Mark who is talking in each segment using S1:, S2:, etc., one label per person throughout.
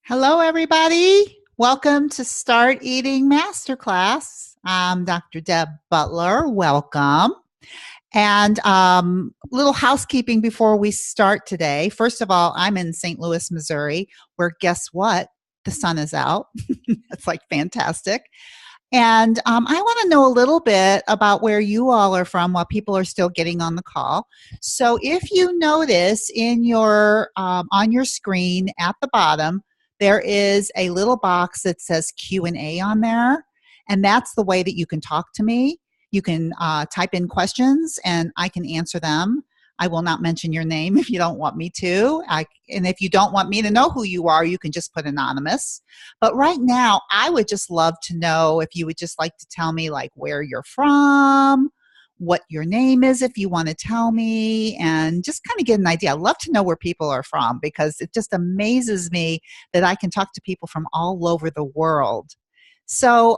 S1: Hello, everybody. Welcome to Start Eating Masterclass. I'm Dr. Deb Butler. Welcome. And little housekeeping before we start today. First of all, I'm in St. Louis, Missouri, where guess what? The sun is out. It's like fantastic. And I want to know a little bit about where you all are from while people are still getting on the call. So if you notice in your on your screen at the bottom, there is a little box that says Q&A on there, and that's the way that you can talk to me. You can type in questions, and I can answer them. I will not mention your name if you don't want me to. And if you don't want me to know who you are, you can just put anonymous. But right now, I would just love to know if you would just like to tell me like where you're from, what your name is if you want to tell me, and just kind of get an idea. I love to know where people are from because it just amazes me that I can talk to people from all over the world. So,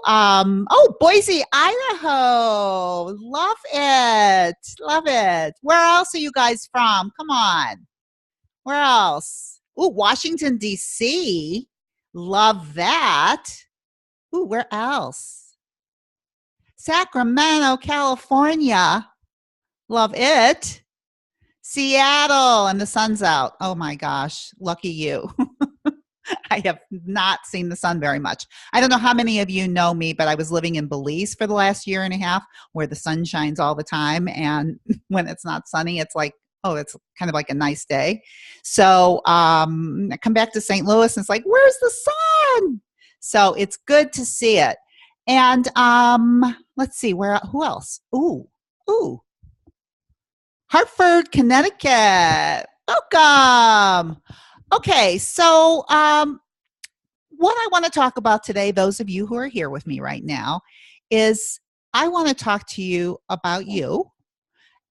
S1: Boise, Idaho. Love it. Love it. Where else are you guys from? Come on. Where else? Ooh, Washington, D.C. Love that. Ooh, where else? Sacramento, California. Love it. Seattle, and the sun's out. Oh my gosh. Lucky you. I have not seen the sun very much. I don't know how many of you know me, but I was living in Belize for the last year and a half where the sun shines all the time. And when it's not sunny, it's like, oh, it's kind of like a nice day. So I come back to St. Louis and it's like, where's the sun? So it's good to see it. And let's see, who else? Ooh. Hartford, Connecticut. Welcome. Okay, so what I want to talk about today, those of you who are here with me right now, is I want to talk to you about you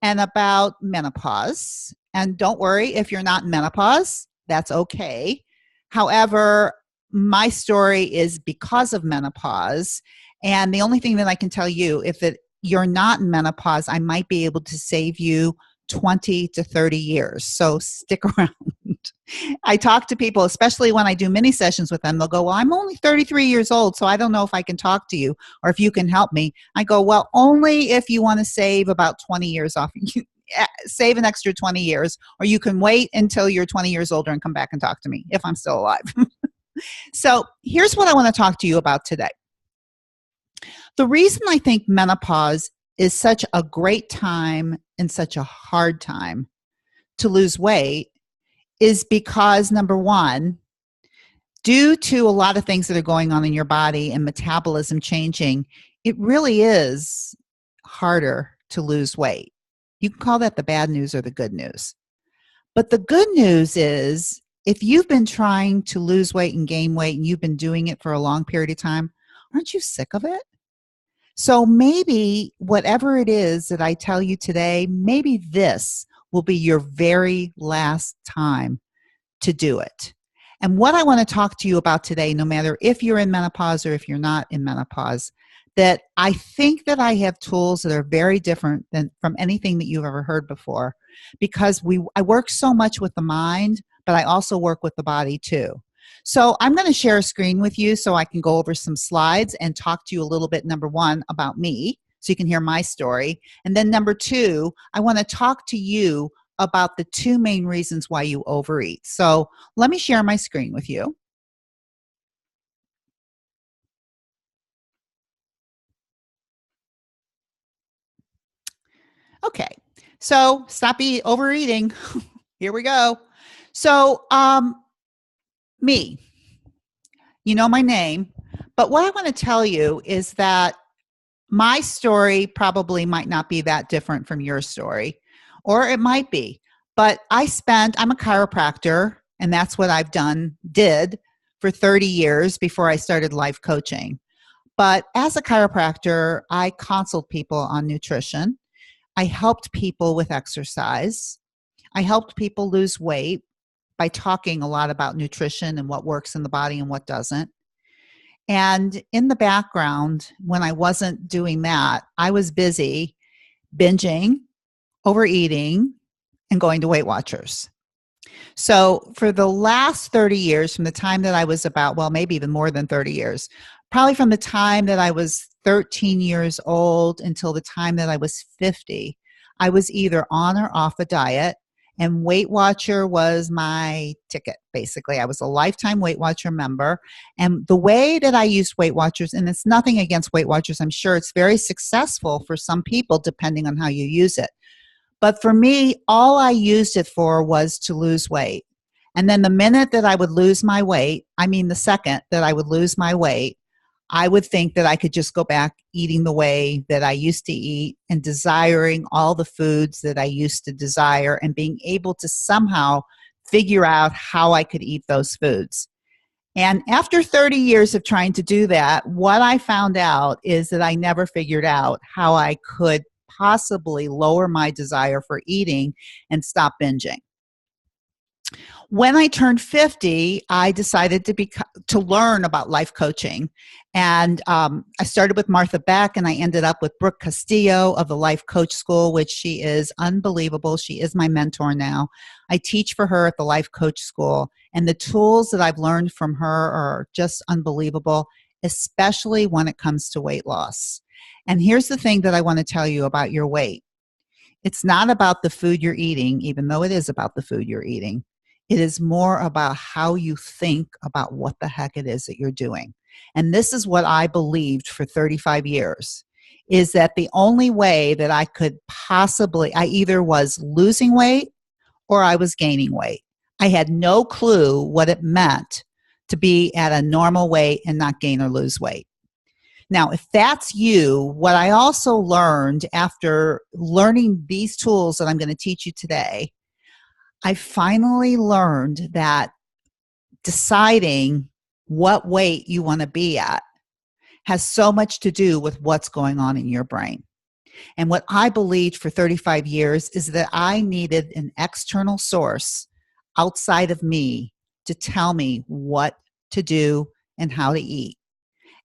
S1: and about menopause. And don't worry if you're not in menopause, that's okay. However, my story is because of menopause. And the only thing that I can tell you, if you're not in menopause, I might be able to save you 20 to 30 years. So stick around. I talk to people, especially when I do mini sessions with them. They'll go, well, I'm only 33 years old, so I don't know if I can talk to you or if you can help me. I go, well, only if you want to save about 20 years off. Save an extra 20 years, or you can wait until you're 20 years older and come back and talk to me if I'm still alive. So here's what I want to talk to you about today. The reason I think menopause is such a great time and such a hard time to lose weight is because, number one, due to a lot of things that are going on in your body and metabolism changing, it really is harder to lose weight. You can call that the bad news or the good news. But the good news is if you've been trying to lose weight and gain weight and you've been doing it for a long period of time, aren't you sick of it? So maybe whatever it is that I tell you today, maybe this will be your very last time to do it. And what I want to talk to you about today, no matter if you're in menopause or if you're not in menopause, that I think that I have tools that are very different than from anything that you've ever heard before, because I work so much with the mind, but I also work with the body too. So I'm going to share a screen with you so I can go over some slides and talk to you a little bit, number one, about me, so you can hear my story. And then number two, I want to talk to you about the two main reasons why you overeat. So let me share my screen with you. Okay, so stop overeating. Here we go. So me, you know my name, but what I want to tell you is that my story probably might not be that different from your story, or it might be. But I'm a chiropractor, and that's what did for 30 years before I started life coaching. But as a chiropractor, I consult people on nutrition. I helped people with exercise. I helped people lose weight by talking a lot about nutrition and what works in the body and what doesn't. And in the background, when I wasn't doing that, I was busy binging, overeating, and going to Weight Watchers. So for the last 30 years, from the time that I was about, well, maybe even more than 30 years, probably from the time that I was 13 years old until the time that I was 50, I was either on or off a diet. And Weight Watcher was my ticket, basically. I was a lifetime Weight Watcher member. And the way that I used Weight Watchers, and it's nothing against Weight Watchers, I'm sure it's very successful for some people, depending on how you use it. But for me, all I used it for was to lose weight. And then the minute that I would lose my weight, I mean, the second that I would lose my weight, I would think that I could just go back eating the way that I used to eat and desiring all the foods that I used to desire and being able to somehow figure out how I could eat those foods. And after 30 years of trying to do that, what I found out is that I never figured out how I could possibly lower my desire for eating and stop binging. When I turned 50, I decided to learn about life coaching. And I started with Martha Beck, and I ended up with Brooke Castillo of the Life Coach School, which she is unbelievable. She is my mentor now. I teach for her at the Life Coach School, and the tools that I've learned from her are just unbelievable, especially when it comes to weight loss. And here's the thing that I want to tell you about your weight. It's not about the food you're eating, even though it is about the food you're eating. It is more about how you think about what the heck it is that you're doing. And this is what I believed for 35 years, is that the only way that I could possibly, I either was losing weight or I was gaining weight. I had no clue what it meant to be at a normal weight and not gain or lose weight. Now, if that's you, what I also learned after learning these tools that I'm going to teach you today, I finally learned that deciding what weight you want to be at has so much to do with what's going on in your brain. And what I believed for 35 years is that I needed an external source outside of me to tell me what to do and how to eat.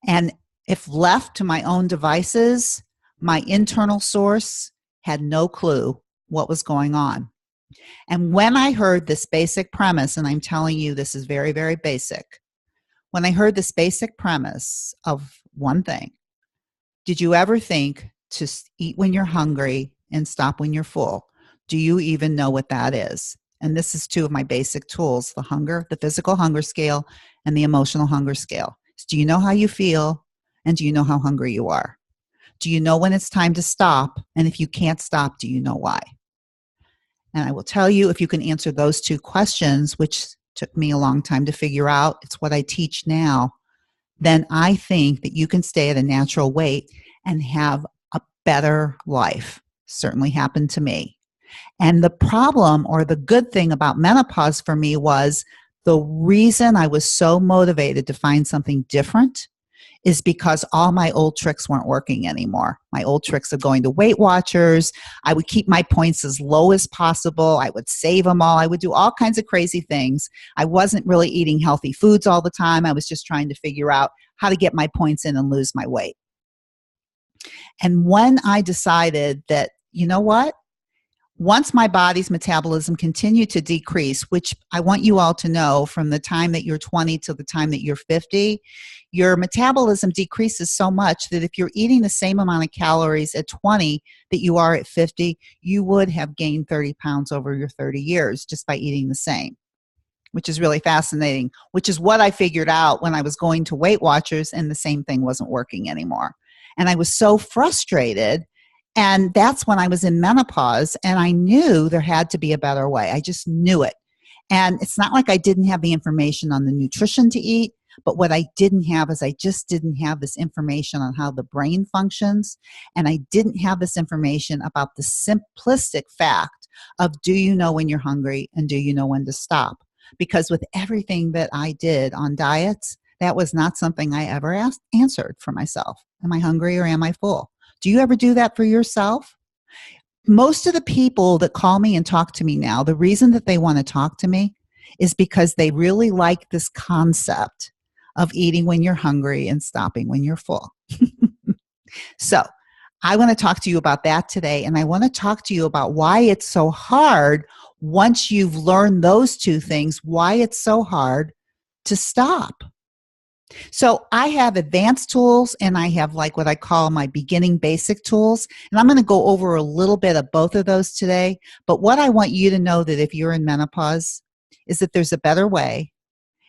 S1: And if left to my own devices, my internal source had no clue what was going on. And when I heard this basic premise, and I'm telling you this is very, very basic, when I heard this basic premise of one thing, did you ever think to eat when you're hungry and stop when you're full? Do you even know what that is? And this is two of my basic tools, the physical hunger scale and the emotional hunger scale. Do you know how you feel? And do you know how hungry you are? Do you know when it's time to stop? And if you can't stop, do you know why? And I will tell you, if you can answer those two questions, which took me a long time to figure out, it's what I teach now, then I think that you can stay at a natural weight and have a better life. Certainly happened to me. And the problem, or the good thing about menopause for me, was the reason I was so motivated to find something different is because all my old tricks weren't working anymore. My old tricks of going to Weight Watchers, I would keep my points as low as possible. I would save them all. I would do all kinds of crazy things. I wasn't really eating healthy foods all the time. I was just trying to figure out how to get my points in and lose my weight. And when I decided that, you know what? Once my body's metabolism continued to decrease, which I want you all to know, from the time that you're 20 to the time that you're 50, your metabolism decreases so much that if you're eating the same amount of calories at 20 that you are at 50, you would have gained 30 pounds over your 30 years just by eating the same, which is really fascinating, which is what I figured out when I was going to Weight Watchers and the same thing wasn't working anymore. And I was so frustrated. And that's when I was in menopause, and I knew there had to be a better way. I just knew it. And it's not like I didn't have the information on the nutrition to eat, but what I didn't have is I just didn't have this information on how the brain functions. And I didn't have this information about the simplistic fact of, do you know when you're hungry and do you know when to stop? Because with everything that I did on diets, that was not something I ever answered for myself. Am I hungry or am I full? Do you ever do that for yourself? Most of the people that call me and talk to me now, the reason that they want to talk to me is because they really like this concept of eating when you're hungry and stopping when you're full. So I want to talk to you about that today, and I want to talk to you about why it's so hard once you've learned those two things, why it's so hard to stop. So I have advanced tools and I have like what I call my beginning basic tools. And I'm going to go over a little bit of both of those today. But what I want you to know that if you're in menopause is that there's a better way.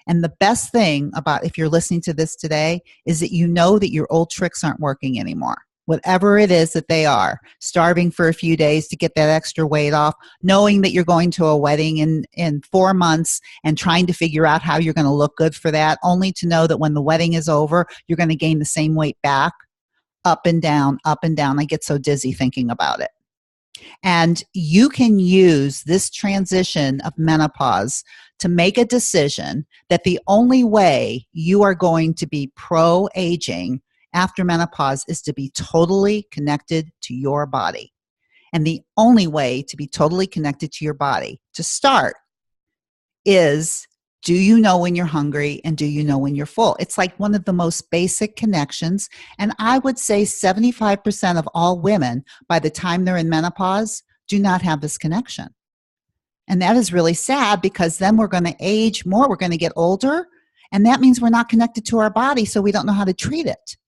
S1: And the best thing about if you're listening to this today is that you know that your old tricks aren't working anymore. Whatever it is that they are, starving for a few days to get that extra weight off, knowing that you're going to a wedding in 4 months and trying to figure out how you're going to look good for that, only to know that when the wedding is over, you're going to gain the same weight back, up and down, up and down. I get so dizzy thinking about it. And you can use this transition of menopause to make a decision that the only way you are going to be pro-aging after menopause is to be totally connected to your body. And the only way to be totally connected to your body to start is, do you know when you're hungry and do you know when you're full? It's like one of the most basic connections. And I would say 75% of all women, by the time they're in menopause, do not have this connection. And that is really sad because then we're going to age more, we're going to get older, and that means we're not connected to our body, so we don't know how to treat it.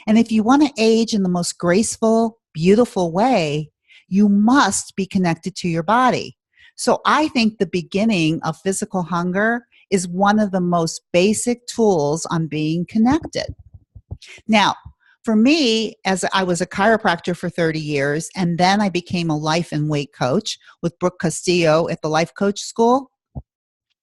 S1: And if you want to age in the most graceful, beautiful way, you must be connected to your body. So I think the beginning of physical hunger is one of the most basic tools on being connected. Now, for me, as I was a chiropractor for 30 years, and then I became a life and weight coach with Brooke Castillo at the Life Coach School.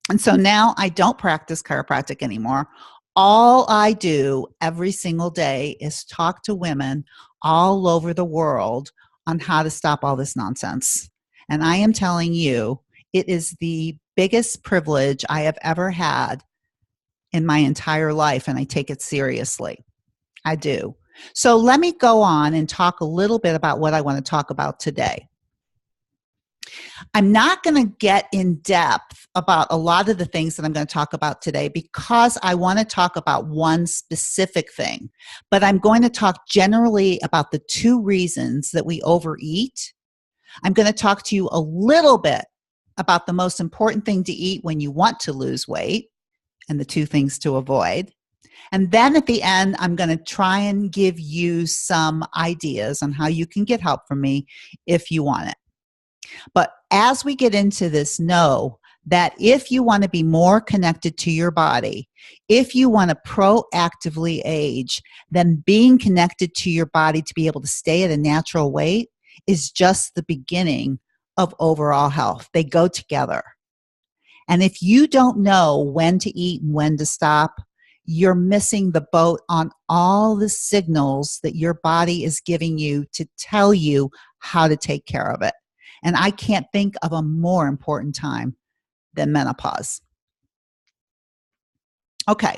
S1: And so now I don't practice chiropractic anymore. All I do every single day is talk to women all over the world on how to stop all this nonsense. And I am telling you, it is the biggest privilege I have ever had in my entire life, and I take it seriously. I do. So let me go on and talk a little bit about what I want to talk about today. I'm not going to get in depth about a lot of the things that I'm going to talk about today because I want to talk about one specific thing. But I'm going to talk generally about the two reasons that we overeat. I'm going to talk to you a little bit about the most important thing to eat when you want to lose weight and the two things to avoid. And then at the end, I'm going to try and give you some ideas on how you can get help from me if you want it. But as we get into this, know that if you want to be more connected to your body, if you want to proactively age, then being connected to your body to be able to stay at a natural weight is just the beginning of overall health. They go together. And if you don't know when to eat and when to stop, you're missing the boat on all the signals that your body is giving you to tell you how to take care of it. And I can't think of a more important time than menopause. Okay,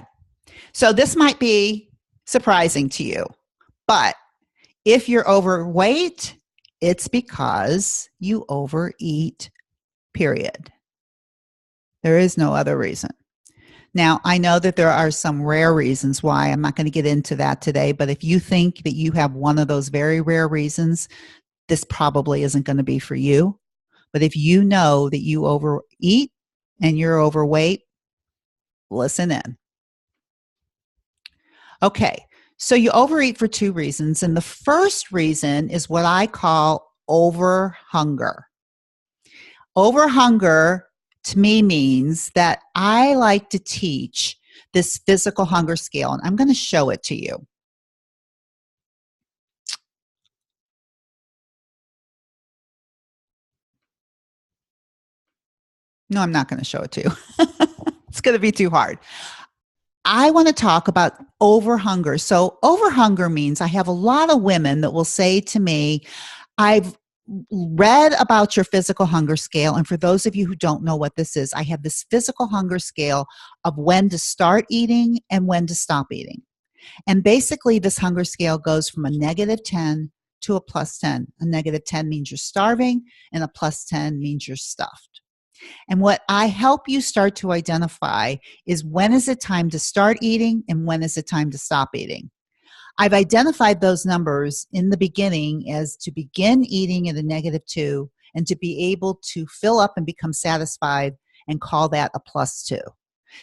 S1: so this might be surprising to you, but if you're overweight, it's because you overeat, period. There is no other reason. Now, I know that there are some rare reasons why. I'm not going to get into that today, but if you think that you have one of those very rare reasons, this probably isn't going to be for you. But if you know that you overeat and you're overweight, listen in. Okay, so you overeat for two reasons. And the first reason is what I call overhunger. Overhunger to me means that I like to teach this physical hunger scale, and I'm going to show it to you. No, I'm not going to show it to you. It's going to be too hard. I want to talk about overhunger. So overhunger means I have a lot of women that will say to me, I've read about your physical hunger scale. And for those of you who don't know what this is, I have this physical hunger scale of when to start eating and when to stop eating. And basically this hunger scale goes from a -10 to a +10. A -10 means you're starving and a +10 means you're stuffed. And what I help you start to identify is when is it time to start eating and when is it time to stop eating. I've identified those numbers in the beginning as to begin eating at a -2 and to be able to fill up and become satisfied and call that a +2.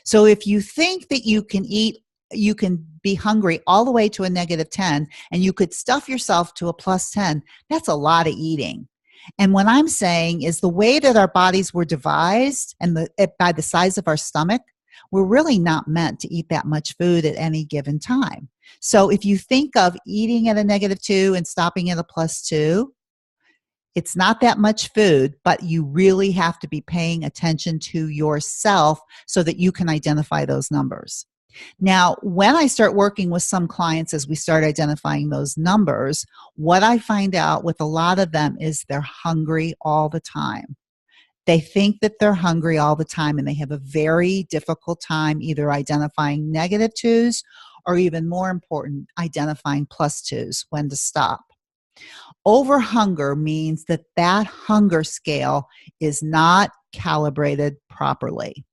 S1: So if you think that you can eat, you can be hungry all the way to a -10 and you could stuff yourself to a +10, that's a lot of eating. And what I'm saying is the way that our bodies were devised and by the size of our stomach, we're really not meant to eat that much food at any given time. So if you think of eating at a -2 and stopping at a +2, it's not that much food, but you really have to be paying attention to yourself so that you can identify those numbers. Now, when I start working with some clients as we start identifying those numbers, what I find out with a lot of them is they're hungry all the time. They think that they're hungry all the time, and they have a very difficult time either identifying -2s or, even more important, identifying +2s, when to stop. Over hunger means that that hunger scale is not calibrated properly.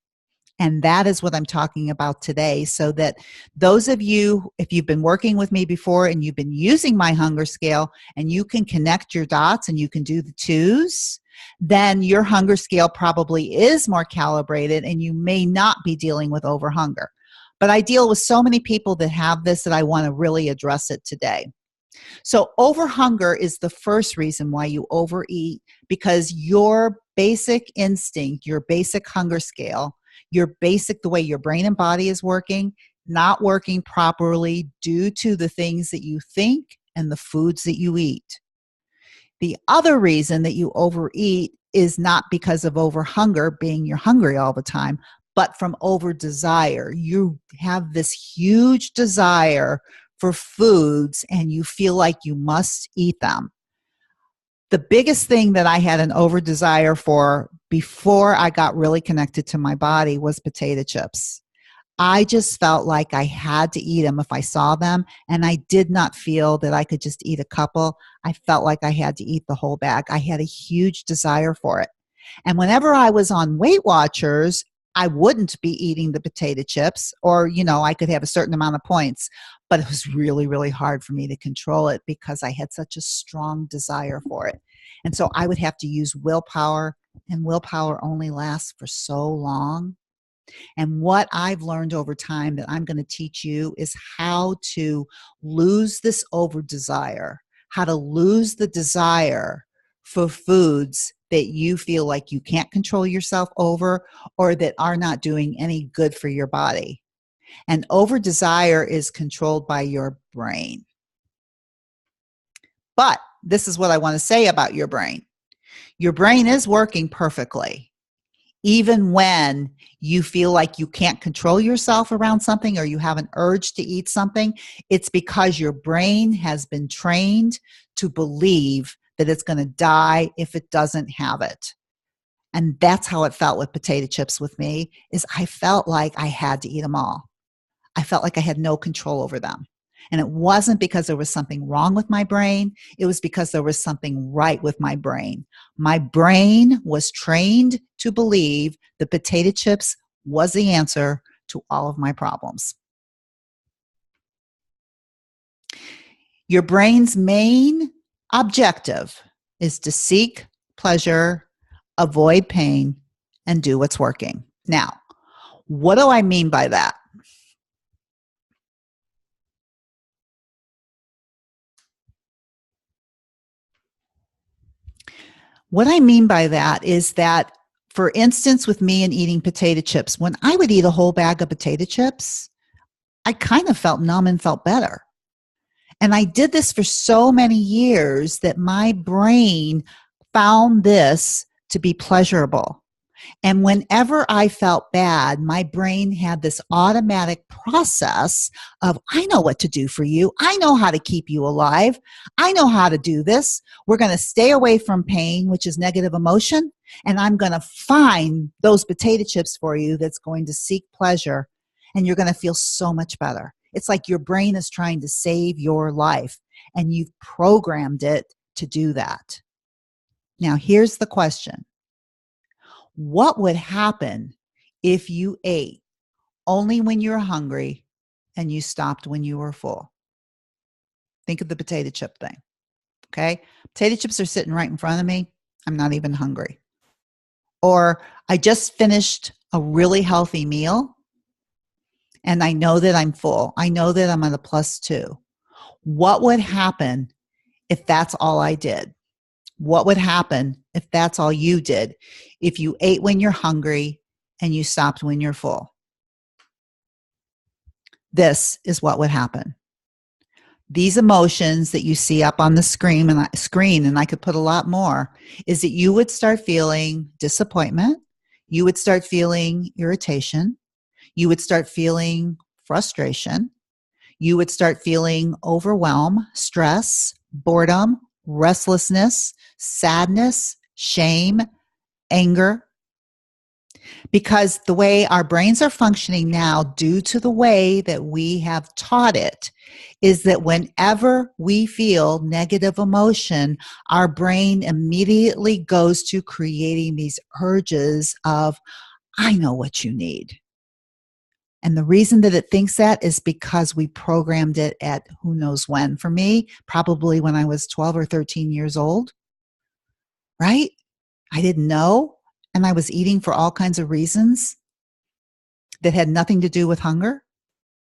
S1: And that is what I'm talking about today. So that those of you, if you've been working with me before and you've been using my hunger scale and you can connect your dots and you can do the twos, then your hunger scale probably is more calibrated and you may not be dealing with over hunger. But I deal with so many people that have this that I want to really address it today. So overhunger is the first reason why you overeat, because your basic instinct, your basic hunger scale, the way your brain and body is working, not working properly due to the things that you think and the foods that you eat. The other reason that you overeat is not because of overhunger, being you're hungry all the time, but from over desire. You have this huge desire for foods and you feel like you must eat them. The biggest thing that I had an over desire for before I got really connected to my body was potato chips. I just felt like I had to eat them if I saw them, and I did not feel that I could just eat a couple. I felt like I had to eat the whole bag. I had a huge desire for it. And whenever I was on Weight Watchers, I wouldn't be eating the potato chips, or, I could have a certain amount of points, but it was really, really hard for me to control it because I had such a strong desire for it. And so I would have to use willpower, and willpower only lasts for so long. And what I've learned over time that I'm going to teach you is how to lose this over desire, how to lose the desire for foods that you feel like you can't control yourself over or that are not doing any good for your body. And over desire is controlled by your brain. But this is what I want to say about your brain. Your brain is working perfectly. Even when you feel like you can't control yourself around something or you have an urge to eat something, it's because your brain has been trained to believe that it's going to die if it doesn't have it. And that's how it felt with potato chips with me, is I felt like I had to eat them all. I felt like I had no control over them. And it wasn't because there was something wrong with my brain. It was because there was something right with my brain. My brain was trained to believe the potato chips was the answer to all of my problems. Your brain's main objective is to seek pleasure, avoid pain, and do what's working. Now, what do I mean by that? What I mean by that is that, for instance, with me and eating potato chips, when I would eat a whole bag of potato chips, I kind of felt numb and felt better. And I did this for so many years that my brain found this to be pleasurable. And whenever I felt bad, my brain had this automatic process of, I know what to do for you. I know how to keep you alive. I know how to do this. We're going to stay away from pain, which is negative emotion. And I'm going to find those potato chips for you that's going to seek pleasure. And you're going to feel so much better. It's like your brain is trying to save your life, and you've programmed it to do that. Now, here's the question. What would happen if you ate only when you were hungry and you stopped when you were full? Think of the potato chip thing, okay? Potato chips are sitting right in front of me. I'm not even hungry. Or I just finished a really healthy meal and I know that I'm full. I know that I'm at a +2. What would happen if that's all I did? What would happen if that's all you did? If you ate when you're hungry and you stopped when you're full? This is what would happen. These emotions that you see up on the screen, and I could put a lot more, is that you would start feeling disappointment. You would start feeling irritation. You would start feeling frustration. You would start feeling overwhelm, stress, boredom, restlessness, sadness, shame, anger, because the way our brains are functioning now, due to the way that we have taught it, is that whenever we feel negative emotion, our brain immediately goes to creating these urges of, I know what you need. And the reason that it thinks that is because we programmed it at who knows when. For me, probably when I was 12 or 13 years old, right? I didn't know. And I was eating for all kinds of reasons that had nothing to do with hunger.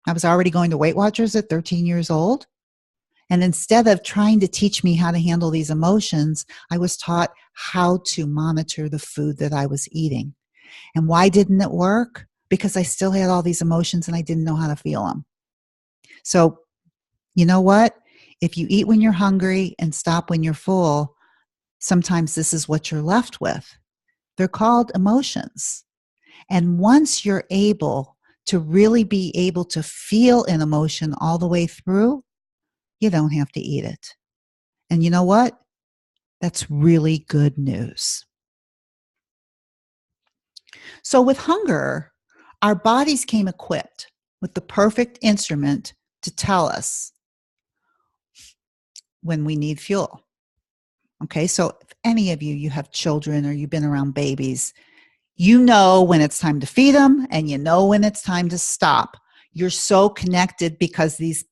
S1: I was already going to Weight Watchers at 13 years old. And instead of trying to teach me how to handle these emotions, I was taught how to monitor the food that I was eating. And why didn't it work? Because I still had all these emotions and I didn't know how to feel them. So, you know what? If you eat when you're hungry and stop when you're full, sometimes this is what you're left with. They're called emotions. And once you're able to really be able to feel an emotion all the way through, you don't have to eat it. And you know what? That's really good news. So, with hunger, our bodies came equipped with the perfect instrument to tell us when we need fuel. Okay, so if any of you have children or you've been around babies, you know when it's time to feed them and you know when it's time to stop. You're so connected because these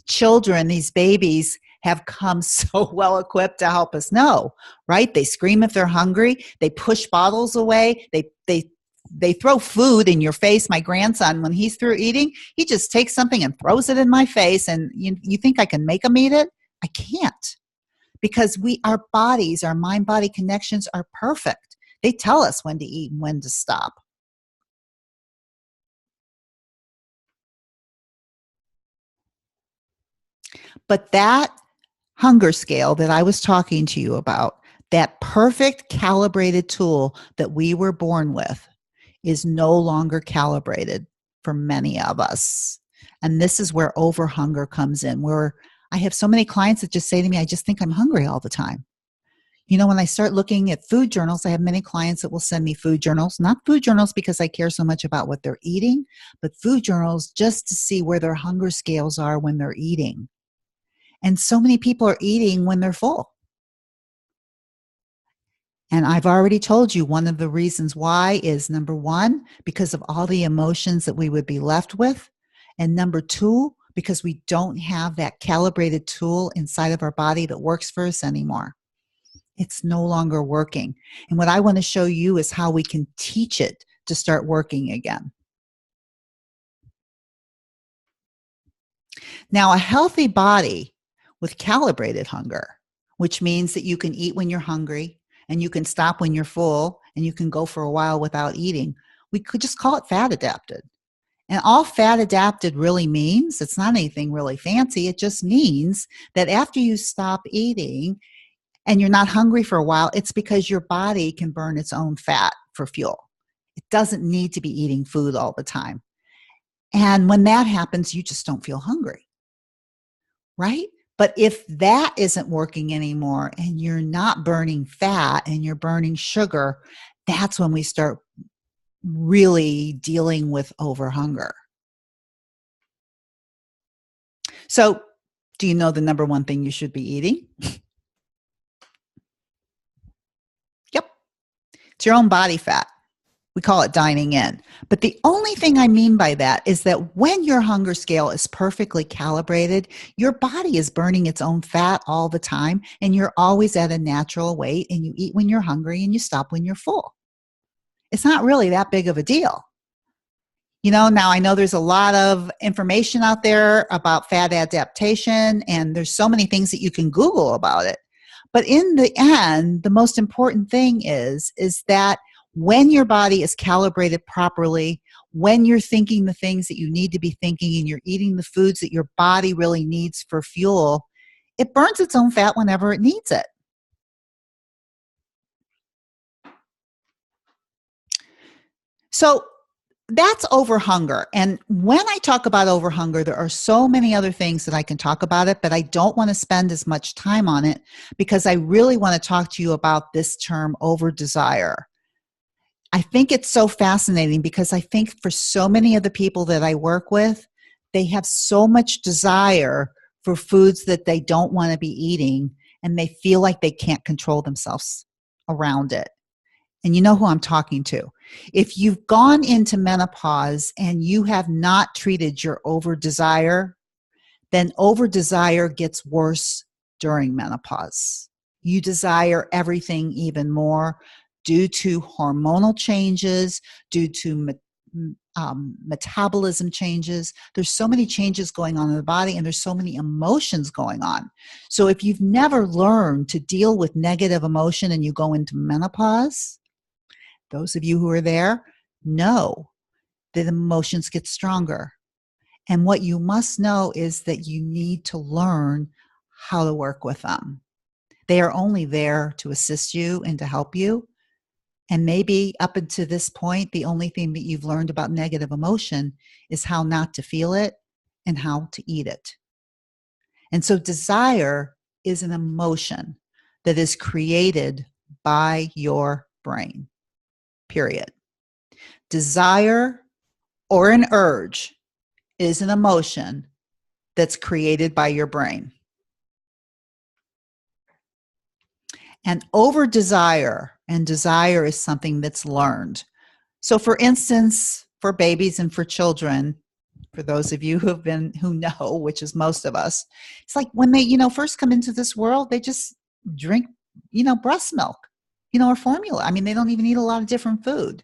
S1: children, these babies, have come so well equipped to help us know, right? They scream if they're hungry. They push bottles away. They throw food in your face. My grandson, when he's through eating, he just takes something and throws it in my face. And you think I can make him eat it? I can't, because our bodies, our mind-body connections are perfect. They tell us when to eat and when to stop. But that hunger scale that I was talking to you about, that perfect calibrated tool that we were born with, is no longer calibrated for many of us. And this is where overhunger comes in, where I have so many clients that just say to me, I just think I'm hungry all the time. You know, when I start looking at food journals, I have many clients that will send me food journals, not food journals because I care so much about what they're eating, but food journals just to see where their hunger scales are when they're eating. And so many people are eating when they're full. And I've already told you one of the reasons why is, number one, because of all the emotions that we would be left with. And number two, because we don't have that calibrated tool inside of our body that works for us anymore. It's no longer working. And what I want to show you is how we can teach it to start working again. Now, a healthy body with calibrated hunger, which means that you can eat when you're hungry and you can stop when you're full and you can go for a while without eating. We could just call it fat adapted. And all fat adapted really means, it's not anything really fancy. It just means that after you stop eating and you're not hungry for a while, it's because your body can burn its own fat for fuel. It doesn't need to be eating food all the time. And when that happens, you just don't feel hungry, right? But if that isn't working anymore and you're not burning fat and you're burning sugar, that's when we start really dealing with overhunger. So, do you know the number one thing you should be eating? Yep, it's your own body fat. We call it dining in. But the only thing I mean by that is that when your hunger scale is perfectly calibrated, your body is burning its own fat all the time, and you're always at a natural weight, and you eat when you're hungry and you stop when you're full. It's not really that big of a deal. Now I know there's a lot of information out there about fat adaptation, and there's so many things that you can Google about it. But in the end, the most important thing is that when your body is calibrated properly, when you're thinking the things that you need to be thinking and you're eating the foods that your body really needs for fuel, it burns its own fat whenever it needs it. So that's overhunger. And when I talk about overhunger, there are so many other things that I can talk about it, but I don't want to spend as much time on it because I really want to talk to you about this term over desire. I think it's so fascinating because I think for so many of the people that I work with, they have so much desire for foods that they don't want to be eating, and they feel like they can't control themselves around it. And you know who I'm talking to. If you've gone into menopause and you have not treated your over desire, then over desire gets worse during menopause. You desire everything even more due to hormonal changes, due to metabolism changes. There's so many changes going on in the body, and there's so many emotions going on. So if you've never learned to deal with negative emotion and you go into menopause, those of you who are there know that emotions get stronger. And what you must know is that you need to learn how to work with them. They are only there to assist you and to help you. And maybe up until this point, the only thing that you've learned about negative emotion is how not to feel it and how to eat it. And so desire is an emotion that is created by your brain, period. Desire or an urge is an emotion that's created by your brain. And over desire, and desire is something that's learned. So for instance, for babies and for children, for those of you who know, which is most of us, it's like when they, first come into this world, they just drink, breast milk, or formula. I mean, they don't even eat a lot of different food.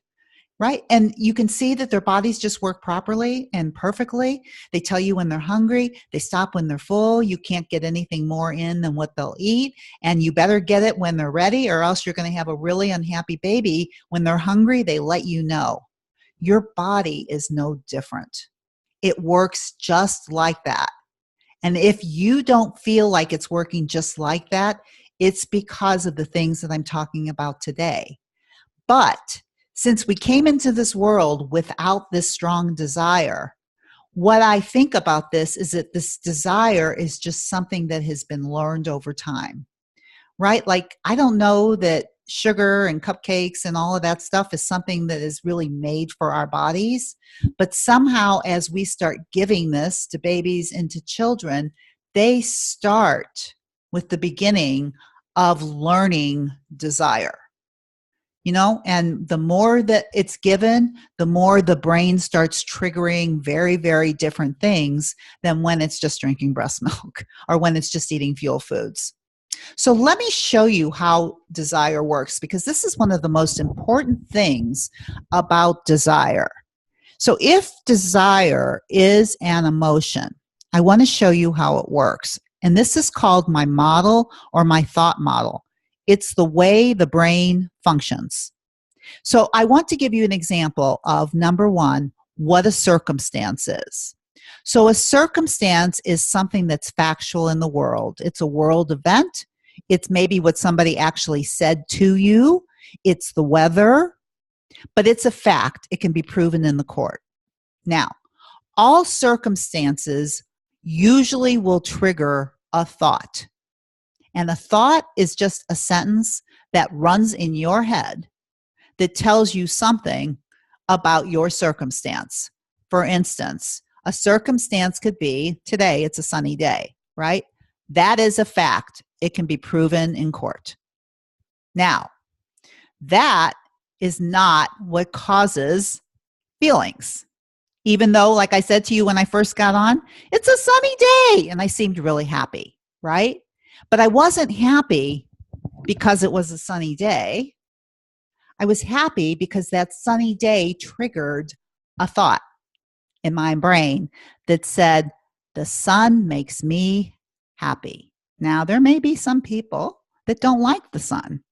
S1: Right. And you can see that their bodies just work properly and perfectly. They tell you when they're hungry. They stop when they're full. You can't get anything more in than what they'll eat. And you better get it when they're ready, or else you're going to have a really unhappy baby. When they're hungry, they let you know. Your body is no different. It works just like that. And if you don't feel like it's working just like that, it's because of the things that I'm talking about today. But since we came into this world without this strong desire, what I think about this is that this desire is just something that has been learned over time, right? Like, I don't know that sugar and cupcakes and all of that stuff is something that is really made for our bodies. But somehow, as we start giving this to babies and to children, they start with the beginning of learning desire. And the more that it's given, the more the brain starts triggering very, very different things than when it's just drinking breast milk or when it's just eating fuel foods. So let me show you how desire works, because this is one of the most important things about desire. So if desire is an emotion, I want to show you how it works. And this is called my model or my thought model. It's the way the brain functions. So I want to give you an example of, number one, what a circumstance is. So a circumstance is something that's factual in the world. It's a world event. It's maybe what somebody actually said to you. It's the weather, but it's a fact. It can be proven in the court. Now, all circumstances usually will trigger a thought. And a thought is just a sentence that runs in your head that tells you something about your circumstance. For instance, a circumstance could be, today it's a sunny day, right? That is a fact. It can be proven in court. Now, that is not what causes feelings. Even though, like I said to you when I first got on, it's a sunny day and I seemed really happy, right? But I wasn't happy because it was a sunny day. I was happy because that sunny day triggered a thought in my brain that said, the sun makes me happy. Now, there may be some people that don't like the sun,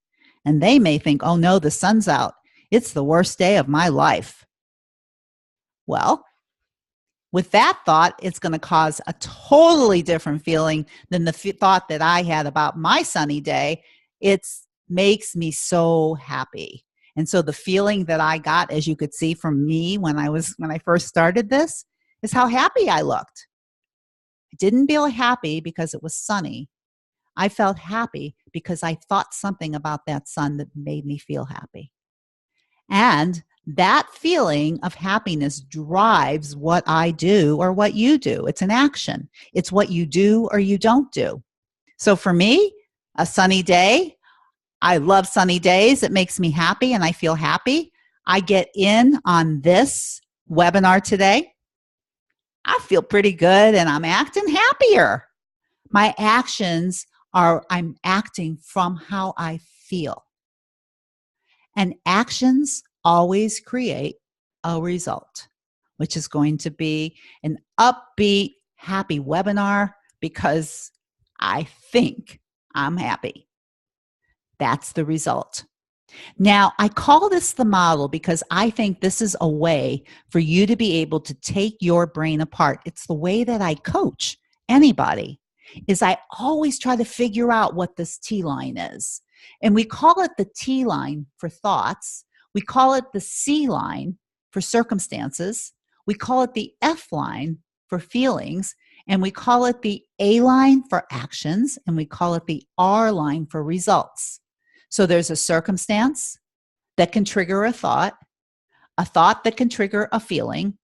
S1: and they may think, oh no, the sun's out. It's the worst day of my life. Well, with that thought, it's going to cause a totally different feeling than the thought that I had about my sunny day. It makes me so happy. And so the feeling that I got, as you could see from me when I first started this, is how happy I looked. I didn't feel happy because it was sunny. I felt happy because I thought something about that sun that made me feel happy. And that feeling of happiness drives what I do or what you do. It's an action. It's what you do or you don't do. So for me, a sunny day, I love sunny days. It makes me happy and I feel happy. I get in on this webinar today. I feel pretty good and I'm acting happier. My actions are, I'm acting from how I feel. And actions always create a result, which is going to be an upbeat, happy webinar because I think I'm happy. That's the result. Now, I call this the model because I think this is a way for you to be able to take your brain apart. It's the way that I coach anybody, is I always try to figure out what this T line is. And we call it the T line for thoughts. We call it the C line for circumstances. We call it the F line for feelings. And we call it the A line for actions. And we call it the R line for results. So there's a circumstance that can trigger a thought that can trigger a feeling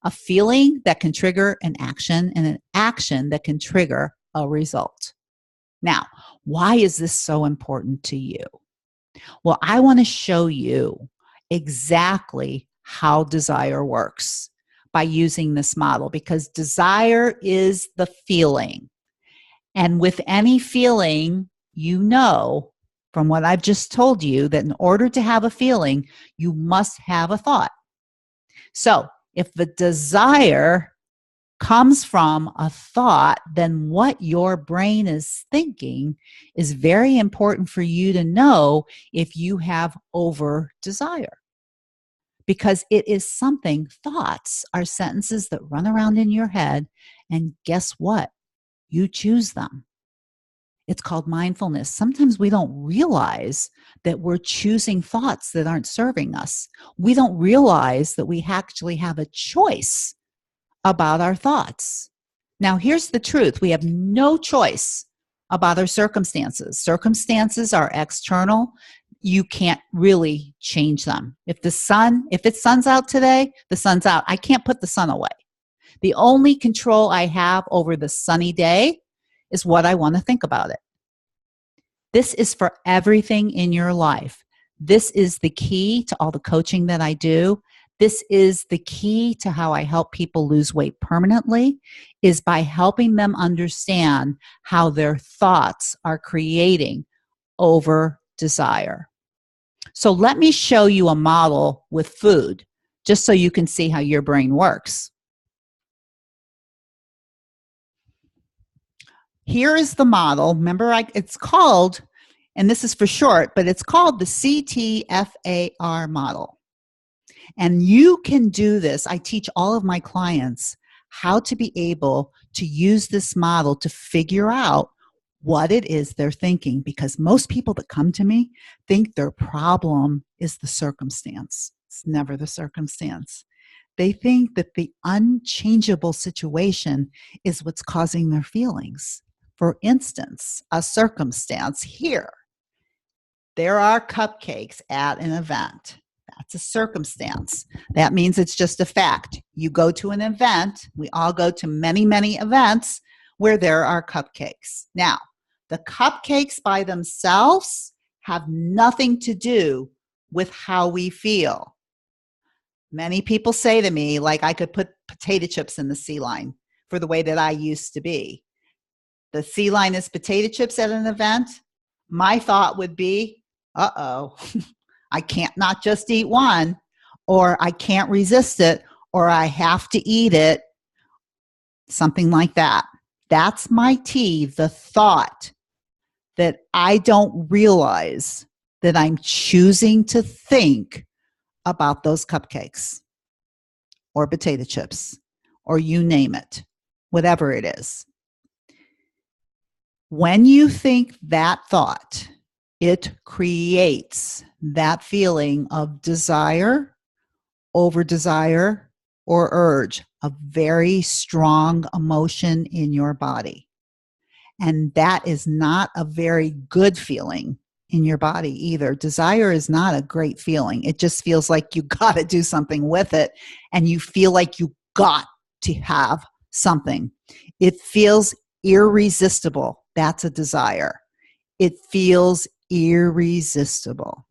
S1: that can trigger an action, and an action that can trigger a result. Now, why is this so important to you? Well, I want to show you exactly how desire works by using this model, because desire is the feeling. And with any feeling, you know, from what I've just told you, that in order to have a feeling, you must have a thought. So if the desire comes from a thought, then what your brain is thinking is very important for you to know if you have over desire. Because it is something, thoughts are sentences that run around in your head, and guess what? You choose them. It's called mindfulness. Sometimes we don't realize that we're choosing thoughts that aren't serving us. We don't realize that we actually have a choice about our thoughts. Now, here's the truth. We have no choice about our circumstances. Circumstances are external. You can't really change them. If it's sun's out today, the sun's out. I can't put the sun away. The only control I have over the sunny day is what I want to think about it. This is for everything in your life. This is the key to all the coaching that I do. This is the key to how I help people lose weight permanently, is by helping them understand how their thoughts are creating over desire. So let me show you a model with food, just so you can see how your brain works. Here is the model. Remember, it's called, and this is for short, but it's called the CTFAR model. And you can do this. I teach all of my clients how to be able to use this model to figure out what it is they're thinking, because most people that come to me think their problem is the circumstance. It's never the circumstance. They think that the unchangeable situation is what's causing their feelings. For instance, a circumstance here. There are cupcakes at an event. That's a circumstance. That means it's just a fact. You go to an event. We all go to many, many events where there are cupcakes. Now, the cupcakes by themselves have nothing to do with how we feel. Many people say to me, like, I could put potato chips in the C line for the way that I used to be. The C line is potato chips at an event. My thought would be, uh-oh, I can't not just eat one, or I can't resist it, or I have to eat it, something like that. That's my T, the thought that I don't realize that I'm choosing to think about those cupcakes or potato chips or you name it, whatever it is. When you think that thought, it creates that feeling of desire, over desire, or urge, a very strong emotion in your body. And that is not a very good feeling in your body either. Desire is not a great feeling. It just feels like you got to do something with it, and you feel like you got to have something. It feels irresistible. That's a desire. It feels irresistible.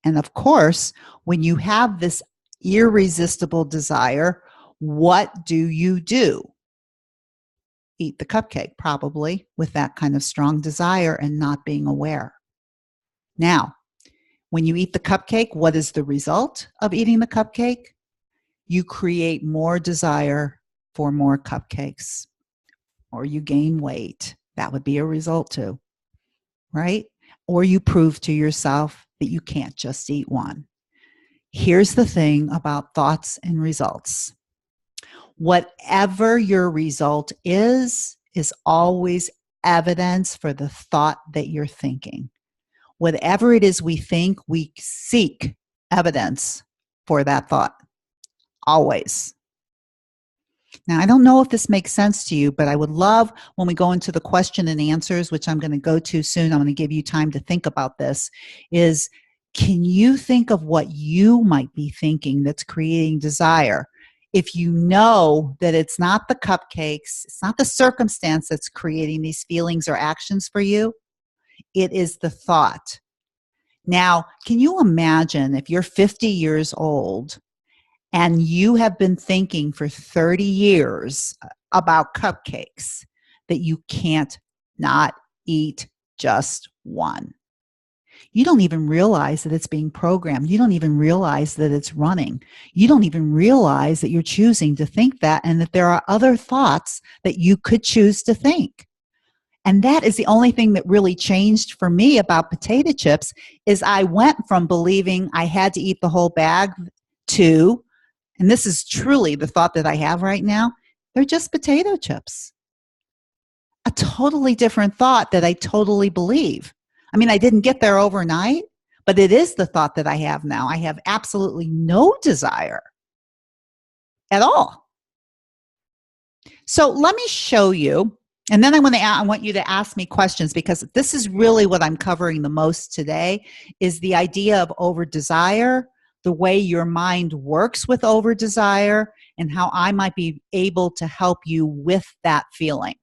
S1: And of course, when you have this irresistible desire, what do? Eat the cupcake, probably with that kind of strong desire and not being aware. Now, when you eat the cupcake, what is the result of eating the cupcake? You create more desire for more cupcakes, or you gain weight. That would be a result too, right? Or you prove to yourself that you can't just eat one. Here's the thing about thoughts and results. Whatever your result is always evidence for the thought that you're thinking. Whatever it is we think, we seek evidence for that thought. Always. Now, I don't know if this makes sense to you, but I would love when we go into the question and answers, which I'm going to go to soon, I'm going to give you time to think about this, is can you think of what you might be thinking that's creating desire? If you know that it's not the cupcakes, it's not the circumstance that's creating these feelings or actions for you, it is the thought. Now, can you imagine if you're 50 years old and you have been thinking for 30 years about cupcakes, that you can't not eat just one? You don't even realize that it's being programmed. You don't even realize that it's running. You don't even realize that you're choosing to think that, and that there are other thoughts that you could choose to think. And that is the only thing that really changed for me about potato chips, is I went from believing I had to eat the whole bag to, and this is truly the thought that I have right now, they're just potato chips. A totally different thought that I totally believe. I mean, I didn't get there overnight, but it is the thought that I have now. I have absolutely no desire at all. So let me show you, and then I want you to ask me questions, because this is really what I'm covering the most today, is the idea of over desire, the way your mind works with over desire, and how I might be able to help you with that feeling.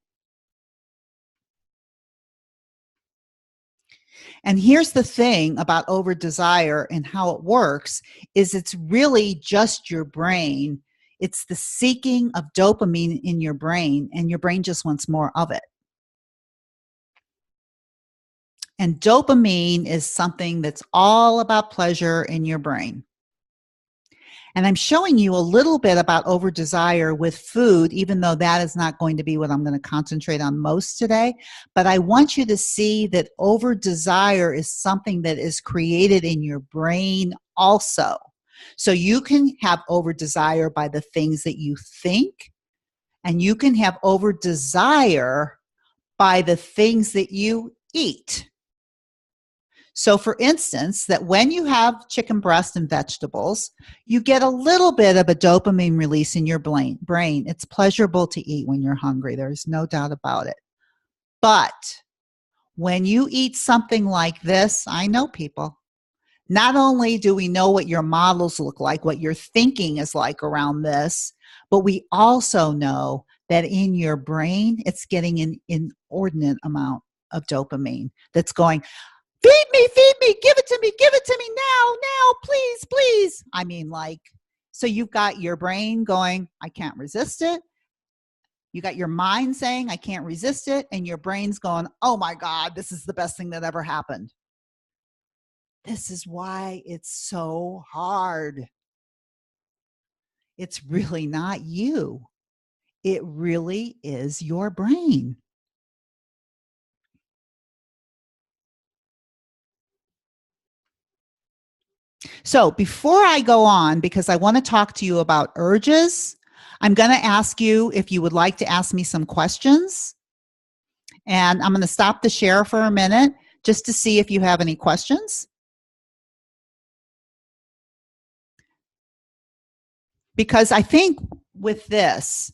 S1: And here's the thing about over desire and how it works, is it's really just your brain. It's the seeking of dopamine in your brain, and your brain just wants more of it. And dopamine is something that's all about pleasure in your brain. And I'm showing you a little bit about over desire with food, even though that is not going to be what I'm going to concentrate on most today. But I want you to see that over desire is something that is created in your brain also. So you can have over desire by the things that you think, and you can have over desire by the things that you eat. So for instance, that when you have chicken breast and vegetables, you get a little bit of a dopamine release in your brain. It's pleasurable to eat when you're hungry. There's no doubt about it. But when you eat something like this, I know people, not only do we know what your models look like, what your thinking is like around this, but we also know that in your brain, it's getting an inordinate amount of dopamine that's going, feed me, give it to me now, please, please. I mean, like, so you've got your brain going, I can't resist it. You got your mind saying, I can't resist it. And your brain's going, oh my God, this is the best thing that ever happened. This is why it's so hard. It's really not you. It really is your brain. So before I go on, because I want to talk to you about urges, I'm going to ask you if you would like to ask me some questions. And I'm going to stop the share for a minute just to see if you have any questions. Because I think with this,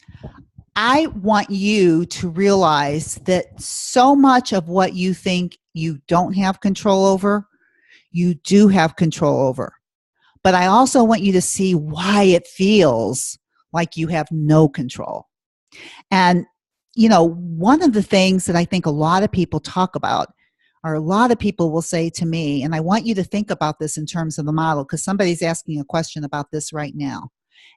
S1: I want you to realize that so much of what you think you don't have control over, you do have control over. But I also want you to see why it feels like you have no control. And, you know, one of the things that I think a lot of people talk about, or a lot of people will say to me, and I want you to think about this in terms of the model, because somebody's asking a question about this right now.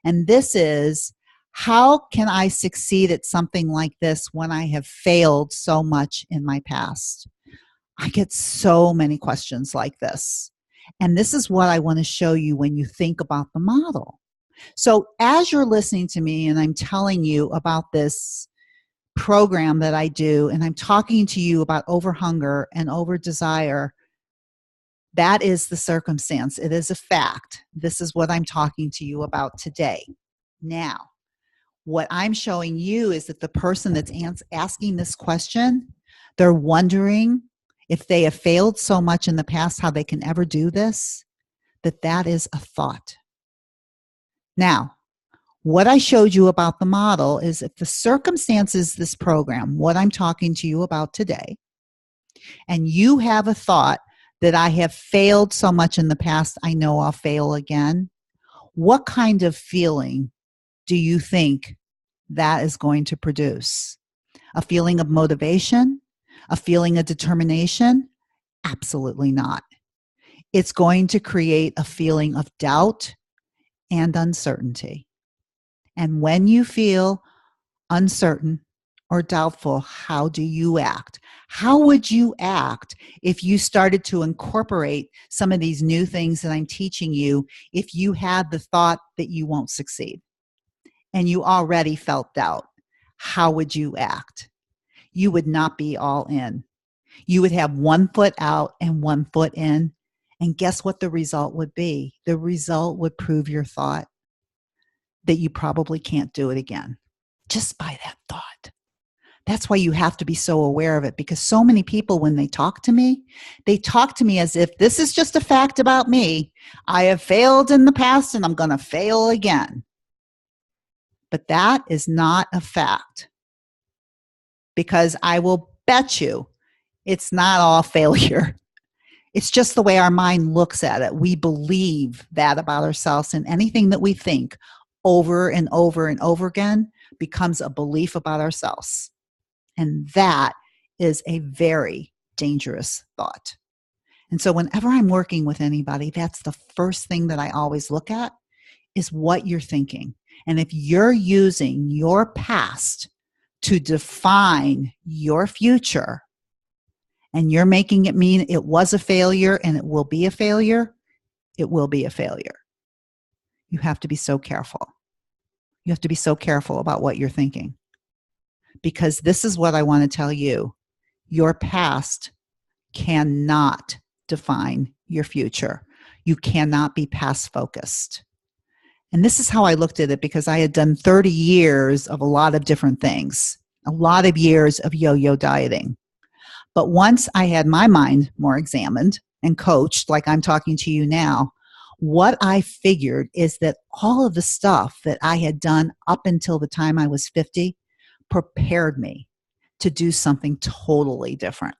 S1: And this is, how can I succeed at something like this when I have failed so much in my past? I get so many questions like this. And this is what I want to show you when you think about the model. So as you're listening to me and I'm telling you about this program that I do, and I'm talking to you about overhunger and over desire, that is the circumstance. It is a fact. This is what I'm talking to you about today. Now, what I'm showing you is that the person that's asking this question, they're wondering if they have failed so much in the past, how they can ever do this, that is a thought. Now, what I showed you about the model is if the circumstances, this program, what I'm talking to you about today, and you have a thought that I have failed so much in the past, I know I'll fail again, what kind of feeling do you think that is going to produce? A feeling of motivation? A feeling of determination? Absolutely not. It's going to create a feeling of doubt and uncertainty. And when you feel uncertain or doubtful, how do you act? How would you act if you started to incorporate some of these new things that I'm teaching you, if you had the thought that you won't succeed and you already felt doubt? How would you act? You would not be all in. You would have one foot out and one foot in. And guess what the result would be? The result would prove your thought that you probably can't do it again, just by that thought. That's why you have to be so aware of it, because so many people, when they talk to me as if this is just a fact about me. I have failed in the past and I'm going to fail again. But that is not a fact, because I will bet you it's not all failure. It's just the way our mind looks at it. We believe that about ourselves, and anything that we think over and over and over again becomes a belief about ourselves. And that is a very dangerous thought. And so whenever I'm working with anybody, that's the first thing that I always look at, is what you're thinking. And if you're using your past to define your future, and you're making it mean it was a failure and it will be a failure, it will be a failure. You have to be so careful. You have to be so careful about what you're thinking. Because this is what I want to tell you. Your past cannot define your future. You cannot be past focused. And this is how I looked at it, because I had done 30 years of a lot of different things, a lot of years of yo-yo dieting. But once I had my mind more examined and coached, like I'm talking to you now, what I figured is that all of the stuff that I had done up until the time I was 50 prepared me to do something totally different.